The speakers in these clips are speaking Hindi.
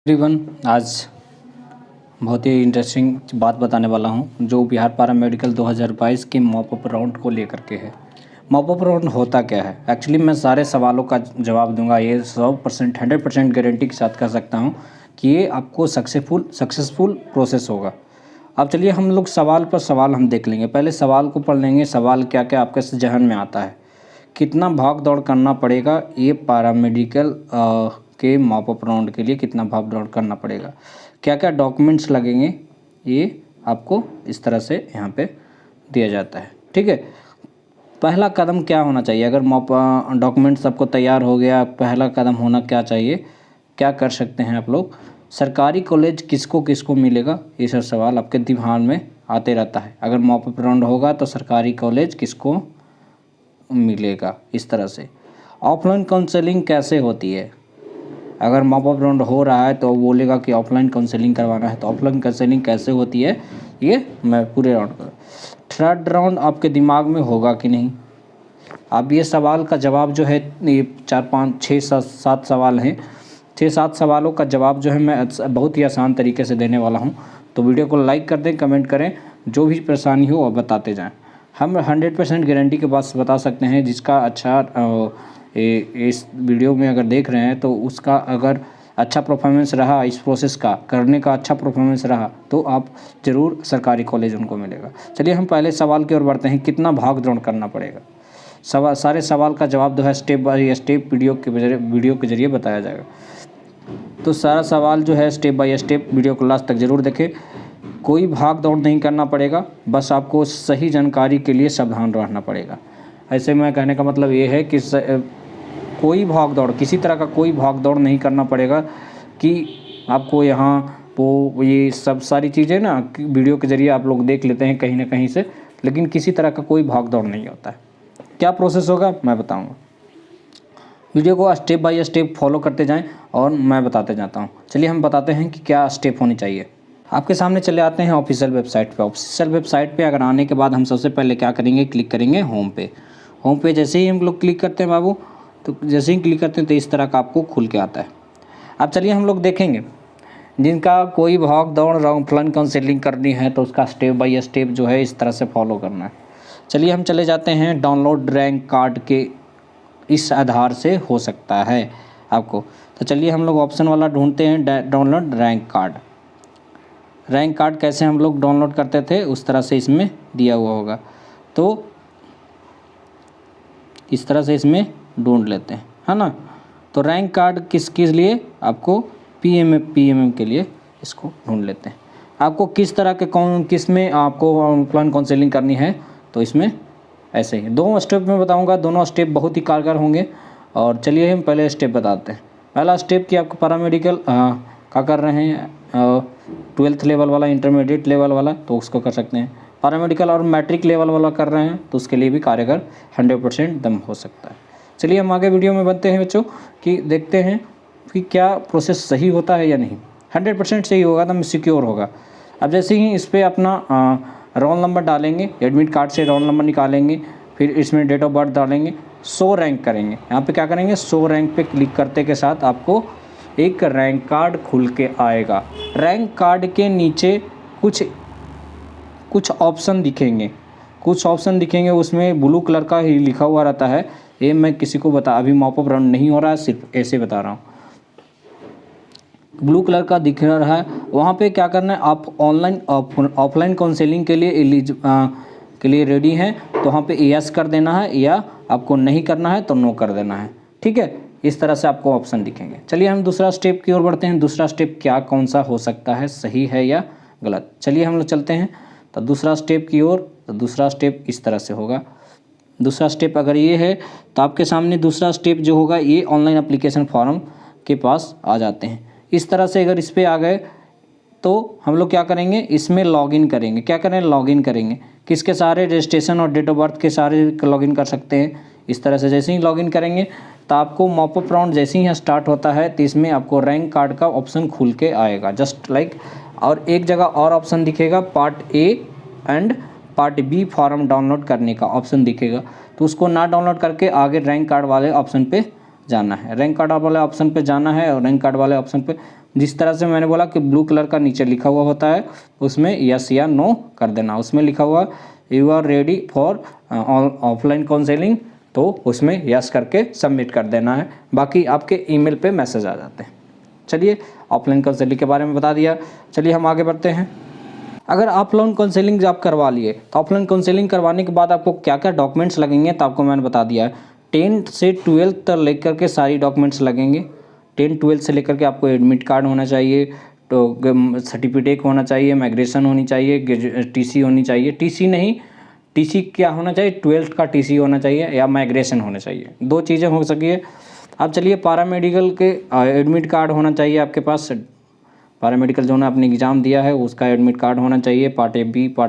एवरीवन, आज बहुत ही इंटरेस्टिंग बात बताने वाला हूं जो बिहार पारा मेडिकल 2022 के मॉप अप राउंड को लेकर के है। मॉप अप राउंड होता क्या है? एक्चुअली मैं सारे सवालों का जवाब दूंगा। ये 100% 100% गारंटी के साथ कह सकता हूं कि ये आपको सक्सेसफुल प्रोसेस होगा। अब चलिए हम लोग सवाल पर सवाल हम देख लेंगे। पहले सवाल को पढ़ लेंगे। सवाल क्या क्या आपके जहन में आता है, कितना भाग दौड़ करना पड़ेगा ये पैरामेडिकल के मॉप अप राउंड के लिए, कितना भाग दौड़ करना पड़ेगा, क्या क्या डॉक्यूमेंट्स लगेंगे, ये आपको इस तरह से यहाँ पे दिया जाता है। ठीक है, पहला कदम क्या होना चाहिए? अगर मॉप डॉक्यूमेंट्स आपको तैयार हो गया, पहला कदम होना क्या चाहिए, क्या कर सकते हैं आप लोग? सरकारी कॉलेज किसको किसको मिलेगा, ये सब सवाल आपके दिमाग में आते रहता है। अगर मॉप अप राउंड होगा तो सरकारी कॉलेज किसको मिलेगा, इस तरह से। ऑफलाइन काउंसलिंग कैसे होती है? अगर मॉप अप राउंड हो रहा है तो बोलेगा कि ऑफलाइन काउंसलिंग करवाना है, तो ऑफलाइन काउंसलिंग कैसे होती है ये मैं पूरे राउंड कर। थर्ड राउंड आपके दिमाग में होगा कि नहीं? अब ये सवाल का जवाब जो है, ये 4 5 6 7 सवाल हैं। 6-7 सवालों का जवाब जो है मैं बहुत ही आसान तरीके से देने वाला हूँ। तो वीडियो को लाइक कर दें, कमेंट करें, जो भी परेशानी हो वो बताते जाएँ। हम 100% गारंटी के बाद बता सकते हैं। जिसका अच्छा इस वीडियो में अगर देख रहे हैं तो उसका अगर अच्छा परफॉर्मेंस रहा, इस प्रोसेस का करने का अच्छा परफॉर्मेंस रहा, तो आप ज़रूर सरकारी कॉलेज उनको मिलेगा। चलिए हम पहले सवाल की ओर बढ़ते हैं। कितना भाग दौड़ करना पड़ेगा? सारे सवाल का जवाब जो है स्टेप बाय स्टेप वीडियो के जरिए बताया जाएगा। तो सारा सवाल जो है स्टेप बाय स्टेप वीडियो को लास्ट तक ज़रूर देखें। कोई भाग दौड़ नहीं करना पड़ेगा, बस आपको सही जानकारी के लिए सावधान रहना पड़ेगा। ऐसे में कहने का मतलब ये है कि कोई भाग दौड़, किसी तरह का कोई भाग दौड़ नहीं करना पड़ेगा कि आपको यहाँ वो ये सब सारी चीज़ें ना वीडियो के ज़रिए आप लोग देख लेते हैं कहीं ना कहीं से, लेकिन किसी तरह का कोई भाग दौड़ नहीं होता है। क्या प्रोसेस होगा मैं बताऊँगा। वीडियो को स्टेप बाय स्टेप फॉलो करते जाएं और मैं बताते जाता हूं। चलिए हम बताते हैं कि क्या स्टेप होनी चाहिए। आपके सामने चले आते हैं ऑफिशियल वेबसाइट पे। ऑफिशियल वेबसाइट पे अगर आने के बाद हम सबसे पहले क्या करेंगे, क्लिक करेंगे होम पे। होम पे जैसे ही हम लोग क्लिक करते हैं बाबू, तो जैसे ही क्लिक करते हैं तो इस तरह का आपको खुल के आता है। अब चलिए हम लोग देखेंगे जिनका कोई भाग दौड़ ऑफलाइन काउंसलिंग करनी है तो उसका स्टेप बाय स्टेप जो है इस तरह से फॉलो करना है। चलिए हम चले जाते हैं डाउनलोड रैंक कार्ड के, इस आधार से हो सकता है आपको। तो चलिए हम लोग ऑप्शन वाला ढूंढते हैं, download rank card. Rank card कैसे हम लोग डाउनलोड करते थे उस तरह से इसमें दिया हुआ होगा, तो इस तरह से इसमें ढूंढ लेते हैं, है ना। तो रैंक कार्ड किस लिए? आपको पीएमएम के लिए इसको ढूंढ लेते हैं। आपको किस तरह के किस में आपको ऑफलाइन काउंसलिंग करनी है, तो इसमें ऐसे ही 2 स्टेप में बताऊंगा। दोनों स्टेप बहुत ही कारगर होंगे। और चलिए हम पहले स्टेप बताते हैं। पहला स्टेप कि आपको पैरामेडिकल क्या कर रहे हैं, 12th लेवल वाला, इंटरमीडिएट लेवल वाला, तो उसको कर सकते हैं। पैरामेडिकल और मैट्रिक लेवल वाला कर रहे हैं तो उसके लिए भी कारगर 100% दम हो सकता है। चलिए हम आगे वीडियो में बनते हैं बच्चों, कि देखते हैं कि क्या प्रोसेस सही होता है या नहीं। 100% सही होगा तो सिक्योर होगा। अब जैसे ही इस पर अपना रोल नंबर डालेंगे, एडमिट कार्ड से रोल नंबर निकालेंगे, फिर इसमें डेट ऑफ बर्थ डालेंगे, 100 रैंक करेंगे। यहाँ पे क्या करेंगे, 100 रैंक पे क्लिक करते के साथ आपको एक रैंक कार्ड खुल के आएगा। रैंक कार्ड के नीचे कुछ ऑप्शन दिखेंगे, उसमें ब्लू कलर का ही लिखा हुआ रहता है। ये मैं किसी को अभी मॉप अप राउंड नहीं हो रहा है, सिर्फ ऐसे बता रहा हूँ। ब्लू कलर का दिख रहा है, वहाँ पे क्या करना है, आप ऑफलाइन काउंसलिंग के लिए रेडी हैं तो वहाँ पे यस कर देना है, या आपको नहीं करना है तो नो कर देना है। ठीक है, इस तरह से आपको ऑप्शन दिखेंगे। चलिए हम दूसरा स्टेप की ओर बढ़ते हैं। दूसरा स्टेप कौन सा हो सकता है, सही है या गलत। चलिए हम लोग चलते हैं तो दूसरा स्टेप की ओर। तो दूसरा स्टेप इस तरह से होगा। दूसरा स्टेप अगर ये है तो आपके सामने दूसरा स्टेप जो होगा, ये ऑनलाइन एप्लीकेशन फॉर्म के पास आ जाते हैं। इस तरह से अगर इस पर आ गए तो हम लोग क्या करेंगे, इसमें लॉगिन करेंगे। क्या करें, लॉगिन करेंगे। किसके सारे, रजिस्ट्रेशन और डेट ऑफ बर्थ के सारे लॉगिन कर सकते हैं। इस तरह से जैसे ही लॉगिन करेंगे तो आपको मॉप अप राउंड जैसे ही स्टार्ट होता है तो इसमें आपको रैंक कार्ड का ऑप्शन खुल के आएगा, जस्ट लाइक। और एक जगह और ऑप्शन दिखेगा, part A and part B form download करने का ऑप्शन दिखेगा, तो उसको ना डाउनलोड करके आगे रैंक कार्ड वाले ऑप्शन पे जाना है, रैंक कार्ड वाले ऑप्शन पे जाना है। और रैंक कार्ड वाले ऑप्शन पे जिस तरह से मैंने बोला कि ब्लू कलर का नीचे लिखा हुआ होता है, उसमें यस या नो कर देना। उसमें लिखा हुआ you are ready for offline counselling, तो उसमें यस करके सबमिट कर देना है। बाकी आपके ईमेल पे मैसेज आ जाते हैं। चलिए, ऑफलाइन काउंसलिंग के बारे में बता दिया। चलिए हम आगे बढ़ते हैं। अगर ऑफलाइन काउंसलिंग आप करवा लिए तो ऑफलाइन काउंसलिंग करवाने के बाद आपको क्या क्या डॉक्यूमेंट्स लगेंगे तो आपको मैंने बता दिया है। 10 से 12 तक लेकर के सारी डॉक्यूमेंट्स लगेंगे। 10-12 से लेकर के आपको एडमिट कार्ड होना चाहिए, तो सर्टिफिकेट होना चाहिए, माइग्रेशन होनी चाहिए, टीसी होनी चाहिए। टीसी नहीं, टीसी क्या होना चाहिए, 12th का टीसी होना चाहिए या माइग्रेशन होना चाहिए, 2 चीज़ें हो सकी है। अब चलिए, पैरामेडिकल के एडमिट कार्ड होना चाहिए आपके पास। पैरामेडिकल जो ना आपने एग्ज़ाम दिया है उसका एडमिट कार्ड होना चाहिए। पार्ट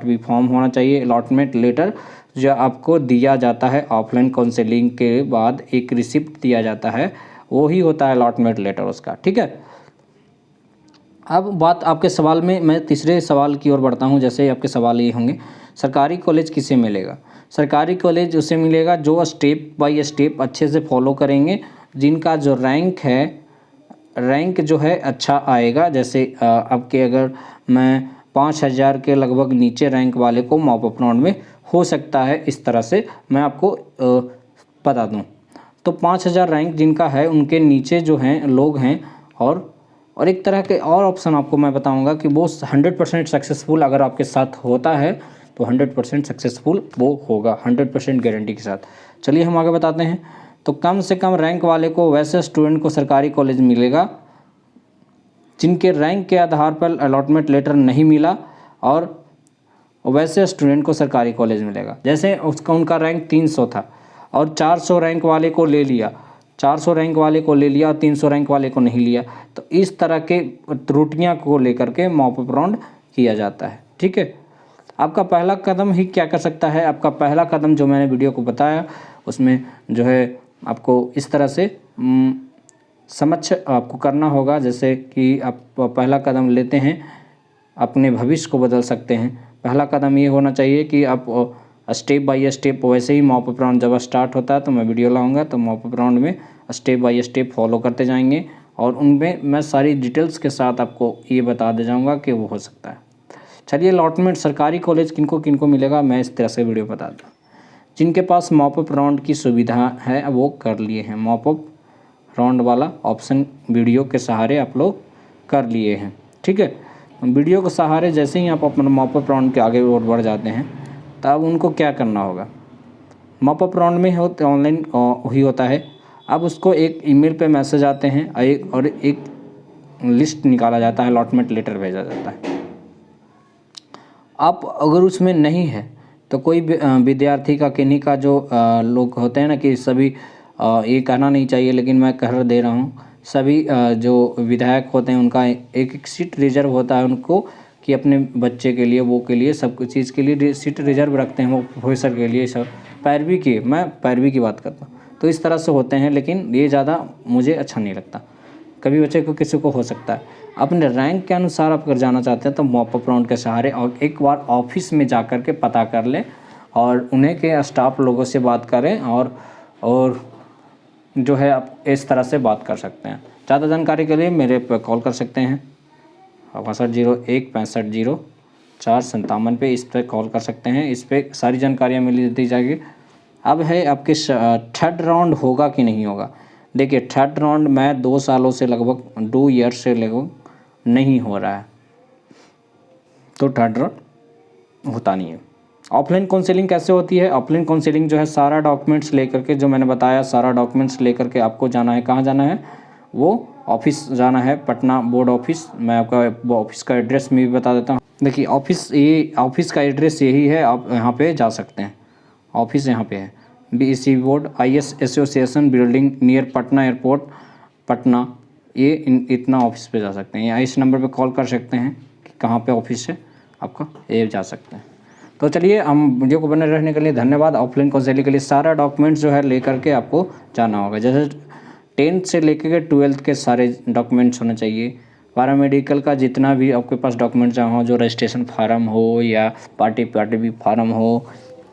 बी फॉर्म होना चाहिए। अलॉटमेंट लेटर जो आपको दिया जाता है ऑफलाइन काउंसलिंग के बाद, एक रिसिप्ट दिया जाता है, वो ही होता है अलॉटमेंट लेटर उसका। ठीक है, अब बात आपके सवाल में, मैं तीसरे सवाल की ओर बढ़ता हूँ। जैसे आपके सवाल ये होंगे, सरकारी कॉलेज किसे मिलेगा? सरकारी कॉलेज उसे मिलेगा जो स्टेप बाय स्टेप अच्छे से फॉलो करेंगे, जिनका जो रैंक जो है अच्छा आएगा। जैसे आपके अगर मैं 5000 के लगभग नीचे रैंक वाले को मॉप अप राउंड में हो सकता है, इस तरह से मैं आपको बता दूं। तो 5000 रैंक जिनका है उनके नीचे जो हैं लोग हैं। और एक तरह के और ऑप्शन आपको मैं बताऊंगा कि वो 100% सक्सेसफुल अगर आपके साथ होता है तो 100% सक्सेसफुल वो होगा, 100% गारंटी के साथ। चलिए हम आगे बताते हैं। तो कम से कम रैंक वाले को, वैसे स्टूडेंट को सरकारी कॉलेज मिलेगा जिनके रैंक के आधार पर अलॉटमेंट लेटर नहीं मिला, और वैसे स्टूडेंट को सरकारी कॉलेज मिलेगा। जैसे उनका रैंक 300 था और 400 रैंक वाले को ले लिया, 400 रैंक वाले को ले लिया और 300 रैंक वाले को नहीं लिया, तो इस तरह के त्रुटियां को लेकर के मॉप अप राउंड किया जाता है। ठीक है, आपका पहला कदम ही क्या कर सकता है? आपका पहला कदम जो मैंने वीडियो को बताया उसमें जो है आपको इस तरह से समझ आपको करना होगा। जैसे कि आप पहला कदम लेते हैं, अपने भविष्य को बदल सकते हैं। पहला कदम ये होना चाहिए कि आप स्टेप बाय स्टेप, वैसे ही मॉप अप राउंड जब स्टार्ट होता है तो मैं वीडियो लाऊंगा, तो मॉप अप राउंड में स्टेप बाय स्टेप फॉलो करते जाएंगे और उनमें मैं सारी डिटेल्स के साथ आपको ये बता दे जाऊँगा कि वो हो सकता है। चलिए, अलॉटमेंट सरकारी कॉलेज किनको किनको मिलेगा मैं इस तरह से वीडियो बता दूँ। जिनके पास मॉप अप राउंड की सुविधा है वो कर लिए हैं, मॉप अप राउंड वाला ऑप्शन वीडियो के सहारे आप लोग कर लिए हैं। ठीक है, वीडियो के सहारे जैसे ही आप अपना मॉप अप राउंड के आगे और बढ़ जाते हैं तब उनको क्या करना होगा, मॉप अप राउंड में हो तो ऑनलाइन ही होता है। अब उसको एक ईमेल पे मैसेज आते हैं और एक लिस्ट निकाला जाता है, अलॉटमेंट लेटर भेजा जाता है। आप अगर उसमें नहीं है तो कोई विद्यार्थी का, किन्हीं का जो लोग होते हैं ना, कि सभी ये कहना नहीं चाहिए लेकिन मैं कह दे रहा हूँ, सभी जो विधायक होते हैं उनका एक सीट रिजर्व होता है उनको, कि अपने बच्चे के लिए, वो के लिए, सब कुछ चीज़ के लिए सीट रिजर्व रखते हैं वो प्रोफेसर के लिए। सब मैं पैरवी की बात करता हूँ, तो इस तरह से होते हैं, लेकिन ये ज़्यादा मुझे अच्छा नहीं लगता। कभी बच्चे को किसी को हो सकता है। अपने रैंक के अनुसार आप अगर जाना चाहते हैं तो मॉप अप राउंड के सहारे और एक बार ऑफिस में जा कर के पता कर लें और उन्हें के स्टाफ लोगों से बात करें, और जो है आप इस तरह से बात कर सकते हैं। ज़्यादा जानकारी के लिए मेरे पर कॉल कर सकते हैं 6201-650457 पे, इस पर कॉल कर सकते हैं। इस पर सारी जानकारियाँ मिल दी जाएगी। अब है आपके थर्ड राउंड होगा कि नहीं होगा। देखिए, थर्ड राउंड मैं 2 सालों से लगभग 2 ईयर से लगभग नहीं हो रहा है, तो थर्ड राउंड होता नहीं है। ऑफलाइन काउंसलिंग कैसे होती है? ऑफलाइन काउंसलिंग जो है सारा डॉक्यूमेंट्स लेकर के, जो मैंने बताया सारा डॉक्यूमेंट्स लेकर के आपको जाना है। कहाँ जाना है? वो ऑफिस जाना है, पटना बोर्ड ऑफिस। मैं आपका ऑफिस का एड्रेस में भी बता देता हूँ। देखिए, ऑफिस का एड्रेस यही है, आप यहाँ पे जा सकते हैं। ऑफिस यहाँ पे है, BEC board IS association building near Patna airport, Patna. ये इतना ऑफिस पे जा सकते हैं, या इस नंबर पे कॉल कर सकते हैं कि कहाँ पे ऑफिस है आपका, ये जा सकते हैं। तो चलिए, हम वीडियो को बने रहने के लिए धन्यवाद। ऑफलाइन काउंसलिंग के लिए सारा डॉक्यूमेंट्स जो है लेकर के आपको जाना होगा। जैसे 10th से लेकर के 12th के सारे डॉक्यूमेंट्स होने चाहिए। पैरामेडिकल का जितना भी आपके पास डॉक्यूमेंट्स हो, जो रजिस्ट्रेशन फार्म हो या पार्टी भी फार्म हो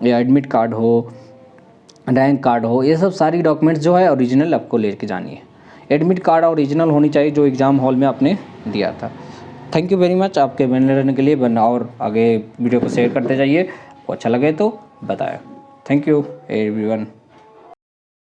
या एडमिट कार्ड हो, रैंक कार्ड हो, ये सब सारी डॉक्यूमेंट्स जो है ओरिजिनल आपको लेके जानी है। एडमिट कार्ड ओरिजिनल होनी चाहिए जो एग्ज़ाम हॉल में आपने दिया था। थैंक यू वेरी मच आपके बने रहने के लिए। और आगे वीडियो को शेयर करते जाइए, आपको अच्छा लगे तो बताएं। Thank you everyone.